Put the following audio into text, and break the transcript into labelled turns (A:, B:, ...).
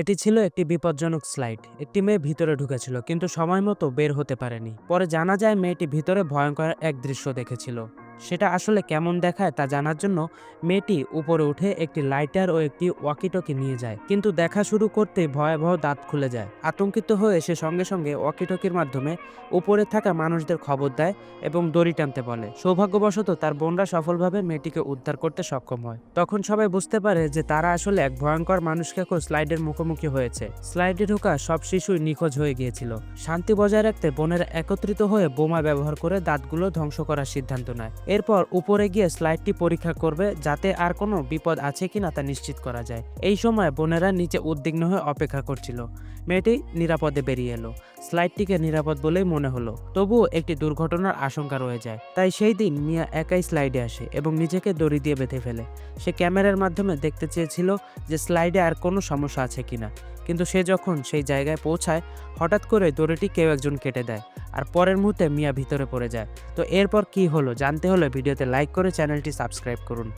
A: এটি ছিল একটি বিপজ্জনক স্লাইড। একটি মেয়ে ভিতরে ঢুকেছিল কিন্তু সময় মতো বের হতে পারেনি। পরে জানা যায় মেয়েটি ভিতরে ভয়ঙ্কর এক দৃশ্য দেখেছিল। সেটা আসলে কেমন দেখায় তা জানার জন্য মেয়েটি উপরে উঠে একটি লাইটার ও একটি ওয়াকিটকি নিয়ে যায়, কিন্তু দেখা শুরু করতেই ভয়াবহ দাঁত খুলে যায়। আতঙ্কিত হয়ে সে সঙ্গে সঙ্গে ওয়াকিটকির মাধ্যমে উপরে থাকা মানুষদের খবর দেয় এবং দড়ি টানতে বলে। সৌভাগ্যবশত তার বোনরা সফলভাবে মেয়েটিকে উদ্ধার করতে সক্ষম হয়। তখন সবাই বুঝতে পারে যে তারা আসলে এক ভয়ঙ্কর মানুষকে স্লাইডের মুখোমুখি হয়েছে। স্লাইডে ঢোকা সব শিশুই নিখোঁজ হয়ে গিয়েছিল। শান্তি বজায় রাখতে বোনেরা একত্রিত হয়ে বোমা ব্যবহার করে দাঁতগুলো ধ্বংস করার সিদ্ধান্ত নেয়। এরপর উপরে গিয়ে স্লাইডটি পরীক্ষা করবে যাতে আর কোনো বিপদ আছে কিনা তা নিশ্চিত করা যায়। এই সময় বোনেরা নিচে উদ্বিগ্ন হয়ে অপেক্ষা করছিল। মেয়েটি নিরাপদে বেরিয়ে এলো। স্লাইডটিকে নিরাপদ বলেই মনে হলো, তবুও একটি দুর্ঘটনার আশঙ্কা রয়ে যায়। তাই সেই দিন মিয়া একাই স্লাইডে আসে এবং নিজেকে দড়ি দিয়ে বেঁধে ফেলে। সে ক্যামেরার মাধ্যমে দেখতে চেয়েছিল যে স্লাইডে আর কোনো সমস্যা আছে কিনা, কিন্তু সে যখন সেই জায়গায় পৌঁছায় হঠাৎ করে দড়িটি কেউ একজন কেটে দেয় আর পরের মুহূর্তে মিয়া ভিতরে পড়ে যায়। তো এরপর কি হলো জানতে হলে ভিডিওতে লাইক করে চ্যানেলটি সাবস্ক্রাইব করুন।